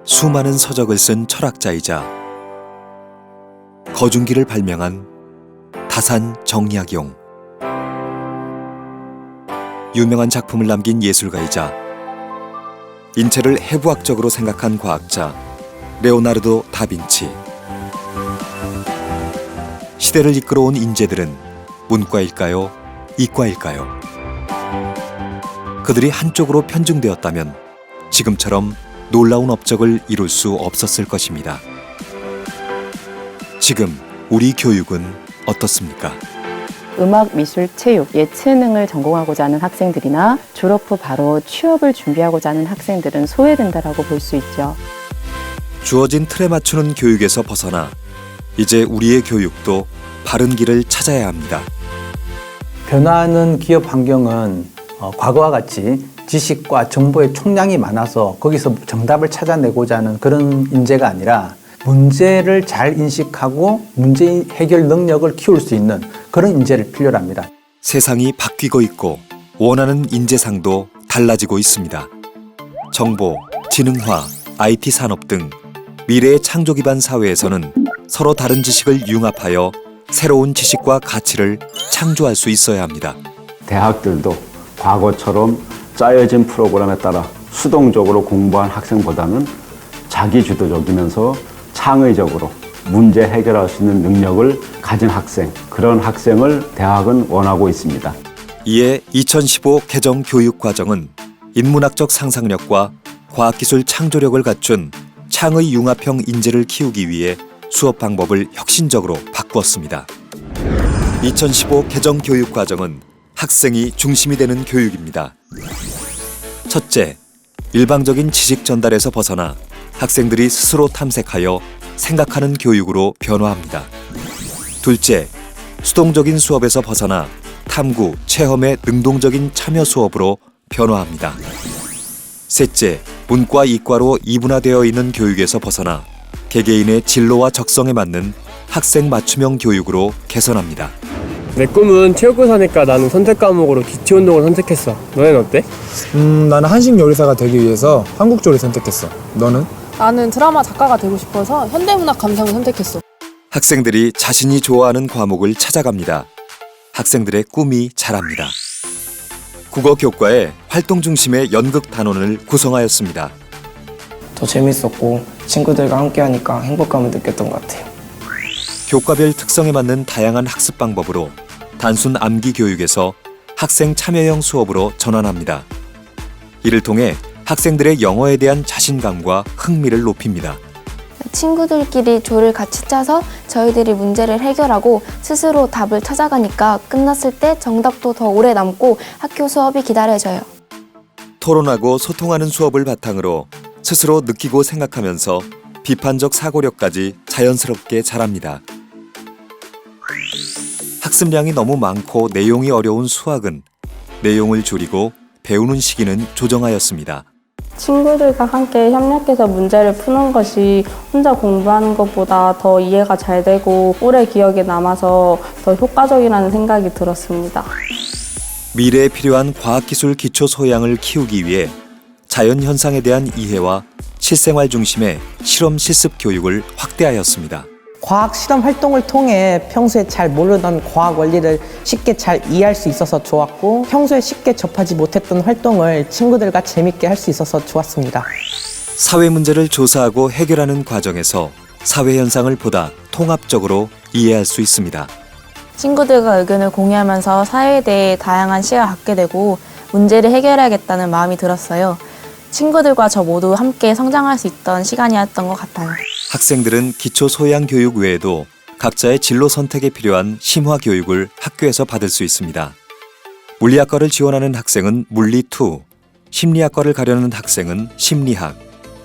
수많은 서적을 쓴 철학자이자 거중기를 발명한 다산 정약용. 유명한 작품을 남긴 예술가이자 인체를 해부학적으로 생각한 과학자 레오나르도 다빈치. 시대를 이끌어온 인재들은 문과일까요? 이과일까요? 그들이 한쪽으로 편중되었다면 지금처럼 놀라운 업적을 이룰 수 없었을 것입니다. 지금 우리 교육은 어떻습니까? 음악, 미술, 체육, 예체능을 전공하고자 하는 학생들이나 졸업 후 바로 취업을 준비하고자 하는 학생들은 소외된다라고 볼 수 있죠. 주어진 틀에 맞추는 교육에서 벗어나 이제 우리의 교육도 바른 길을 찾아야 합니다. 변화하는 기업 환경은 과거와 같이 지식과 정보의 총량이 많아서 거기서 정답을 찾아내고자 하는 그런 인재가 아니라 문제를 잘 인식하고 문제 해결 능력을 키울 수 있는 그런 인재를 필요로 합니다. 세상이 바뀌고 있고 원하는 인재상도 달라지고 있습니다. 정보, 지능화, IT 산업 등 미래의 창조 기반 사회에서는 서로 다른 지식을 융합하여 새로운 지식과 가치를 창조할 수 있어야 합니다. 대학들도 과거처럼 짜여진 프로그램에 따라 수동적으로 공부한 학생보다는 자기주도적이면서 창의적으로 문제 해결할 수 있는 능력을 가진 학생, 그런 학생을 대학은 원하고 있습니다. 이에 2015 개정 교육과정은 인문학적 상상력과 과학기술 창조력을 갖춘 창의 융합형 인재를 키우기 위해 수업 방법을 혁신적으로 바꾸었습니다. 2015 개정 교육과정은 학생이 중심이 되는 교육입니다. 첫째, 일방적인 지식 전달에서 벗어나 학생들이 스스로 탐색하여 생각하는 교육으로 변화합니다. 둘째, 수동적인 수업에서 벗어나 탐구, 체험의 능동적인 참여 수업으로 변화합니다. 셋째, 문과, 이과로 이분화되어 있는 교육에서 벗어나 개개인의 진로와 적성에 맞는 학생 맞춤형 교육으로 개선합니다. 내 꿈은 체육교사니까 나는 선택 과목으로 기초운동을 선택했어. 너는 어때? 나는 한식 요리사가 되기 위해서 한국조리 선택했어. 너는? 나는 드라마 작가가 되고 싶어서 현대문학 감상을 선택했어. 학생들이 자신이 좋아하는 과목을 찾아갑니다. 학생들의 꿈이 자랍니다. 국어 교과에 활동 중심의 연극 단원을 구성하였습니다. 더 재밌었고 친구들과 함께하니까 행복감을 느꼈던 것 같아요. 교과별 특성에 맞는 다양한 학습 방법으로 단순 암기 교육에서 학생 참여형 수업으로 전환합니다. 이를 통해 학생들의 영어에 대한 자신감과 흥미를 높입니다. 친구들끼리 조를 같이 짜서 저희들이 문제를 해결하고 스스로 답을 찾아가니까 끝났을 때 정답도 더 오래 남고 학교 수업이 기다려져요. 토론하고 소통하는 수업을 바탕으로 스스로 느끼고 생각하면서 비판적 사고력까지 자연스럽게 자랍니다. 학습량이 너무 많고 내용이 어려운 수학은 내용을 줄이고 배우는 시기는 조정하였습니다. 친구들과 함께 협력해서 문제를 푸는 것이 혼자 공부하는 것보다 더 이해가 잘 되고 오래 기억에 남아서 더 효과적이라는 생각이 들었습니다. 미래에 필요한 과학기술 기초 소양을 키우기 위해 자연현상에 대한 이해와 실생활 중심의 실험 실습 교육을 확대하였습니다. 과학 실험 활동을 통해 평소에 잘 모르던 과학 원리를 쉽게 잘 이해할 수 있어서 좋았고 평소에 쉽게 접하지 못했던 활동을 친구들과 재밌게 할 수 있어서 좋았습니다. 사회 문제를 조사하고 해결하는 과정에서 사회 현상을 보다 통합적으로 이해할 수 있습니다. 친구들과 의견을 공유하면서 사회에 대해 다양한 시각을 갖게 되고 문제를 해결해야겠다는 마음이 들었어요. 친구들과 저 모두 함께 성장할 수 있던 시간이었던 것 같아요. 학생들은 기초 소양 교육 외에도 각자의 진로 선택에 필요한 심화 교육을 학교에서 받을 수 있습니다. 물리학과를 지원하는 학생은 물리2, 심리학과를 가려는 학생은 심리학,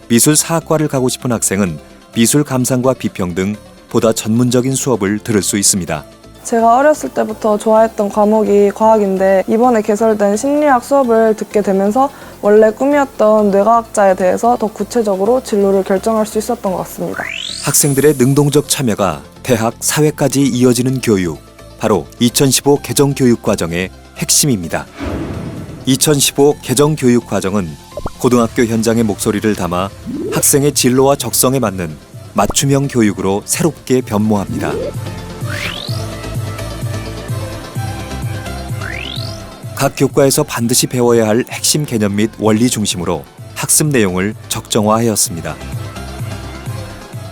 미술사학과를 가고 싶은 학생은 미술 감상과 비평 등 보다 전문적인 수업을 들을 수 있습니다. 제가 어렸을 때부터 좋아했던 과목이 과학인데 이번에 개설된 심리학 수업을 듣게 되면서 원래 꿈이었던 뇌과학자에 대해서 더 구체적으로 진로를 결정할 수 있었던 것 같습니다. 학생들의 능동적 참여가 대학, 사회까지 이어지는 교육, 바로 2015 개정 교육과정의 핵심입니다. 2015 개정 교육과정은 고등학교 현장의 목소리를 담아 학생의 진로와 적성에 맞는 맞춤형 교육으로 새롭게 변모합니다. 각 교과에서 반드시 배워야 할 핵심 개념 및 원리 중심으로 학습 내용을 적정화하였습니다.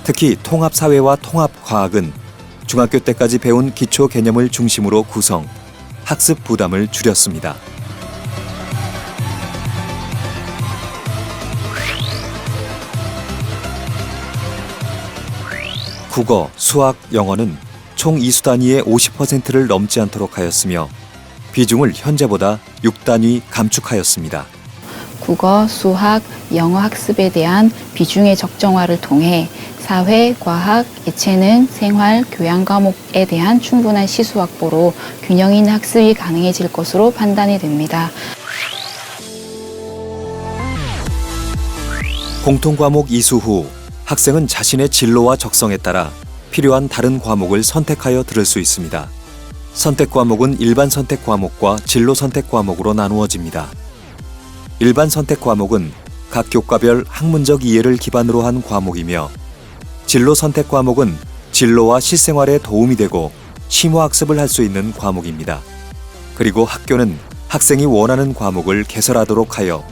특히 통합사회와 통합과학은 중학교 때까지 배운 기초 개념을 중심으로 구성, 학습 부담을 줄였습니다. 국어, 수학, 영어는 총 이수 단위의 50%를 넘지 않도록 하였으며 비중을 현재보다 6단위 감축하였습니다. 국어, 수학, 영어 학습에 대한 비중의 적정화를 통해 사회, 과학, 예체능, 생활, 교양 과목에 대한 충분한 시수 확보로 균형 있는 학습이 가능해질 것으로 판단이 됩니다. 공통과목 이수 후 학생은 자신의 진로와 적성에 따라 필요한 다른 과목을 선택하여 들을 수 있습니다. 선택 과목은 일반 선택 과목과 진로 선택 과목으로 나누어집니다. 일반 선택 과목은 각 교과별 학문적 이해를 기반으로 한 과목이며 진로 선택 과목은 진로와 실생활에 도움이 되고 심화학습을 할 수 있는 과목입니다. 그리고 학교는 학생이 원하는 과목을 개설하도록 하여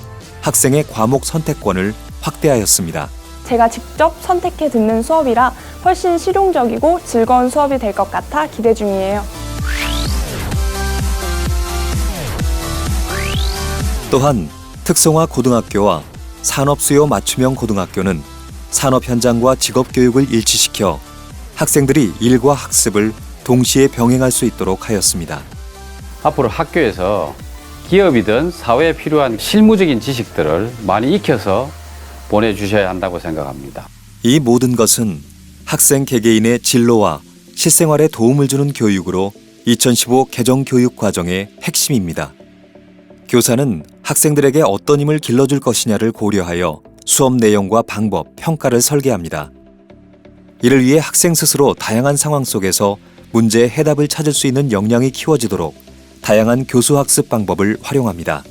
학생의 과목 선택권을 확대하였습니다. 제가 직접 선택해 듣는 수업이라 훨씬 실용적이고 즐거운 수업이 될 것 같아 기대 중이에요. 또한 특성화 고등학교와 산업수요 맞춤형 고등학교는 산업 현장과 직업교육을 일치시켜 학생들이 일과 학습을 동시에 병행할 수 있도록 하였습니다. 앞으로 학교에서 기업이든 사회에 필요한 실무적인 지식들을 많이 익혀서 보내주셔야 한다고 생각합니다. 이 모든 것은 학생 개개인의 진로와 실생활에 도움을 주는 교육으로 2015 개정교육 과정의 핵심입니다. 교사는 학생들에게 어떤 힘을 길러줄 것이냐를 고려하여 수업 내용과 방법, 평가를 설계합니다. 이를 위해 학생 스스로 다양한 상황 속에서 문제의 해답을 찾을 수 있는 역량이 키워지도록 다양한 교수학습 방법을 활용합니다.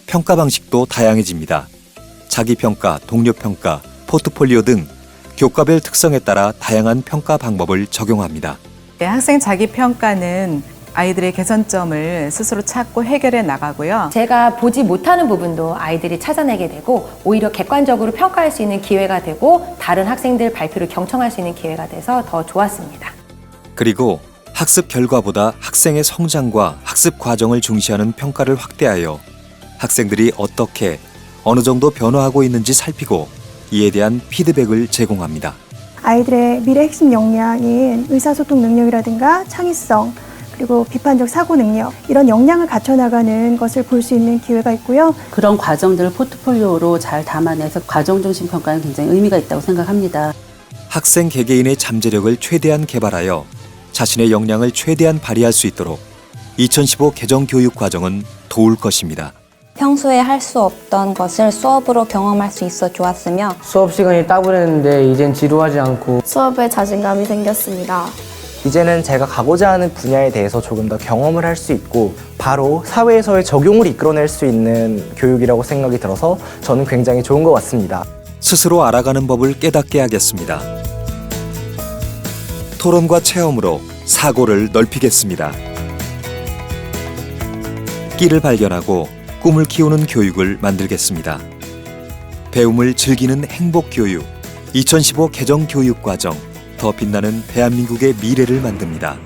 평가 방식도 다양해집니다. 자기평가, 동료평가, 포트폴리오 등 교과별 특성에 따라 다양한 평가 방법을 적용합니다. 학생 자기평가는 아이들의 개선점을 스스로 찾고 해결해 나가고요. 제가 보지 못하는 부분도 아이들이 찾아내게 되고 오히려 객관적으로 평가할 수 있는 기회가 되고 다른 학생들 발표를 경청할 수 있는 기회가 돼서 더 좋았습니다. 그리고 학습 결과보다 학생의 성장과 학습 과정을 중시하는 평가를 확대하여 학생들이 어떻게 어느 정도 변화하고 있는지 살피고 이에 대한 피드백을 제공합니다. 아이들의 미래 핵심 역량인 의사소통 능력이라든가 창의성, 그리고 비판적 사고 능력, 이런 역량을 갖춰나가는 것을 볼 수 있는 기회가 있고요. 그런 과정들을 포트폴리오로 잘 담아내서 과정 중심 평가는 굉장히 의미가 있다고 생각합니다. 학생 개개인의 잠재력을 최대한 개발하여 자신의 역량을 최대한 발휘할 수 있도록 2015 개정교육 과정은 도울 것입니다. 평소에 할 수 없던 것을 수업으로 경험할 수 있어 좋았으며 수업 시간이 따분했는데 이젠 지루하지 않고 수업에 자신감이 생겼습니다. 이제는 제가 가고자 하는 분야에 대해서 조금 더 경험을 할 수 있고 바로 사회에서의 적용을 이끌어낼 수 있는 교육이라고 생각이 들어서 저는 굉장히 좋은 것 같습니다. 스스로 알아가는 법을 깨닫게 하겠습니다. 토론과 체험으로 사고를 넓히겠습니다. 끼를 발견하고 꿈을 키우는 교육을 만들겠습니다. 배움을 즐기는 행복교육, 2015 개정교육과정, 더 빛나는 대한민국의 미래를 만듭니다.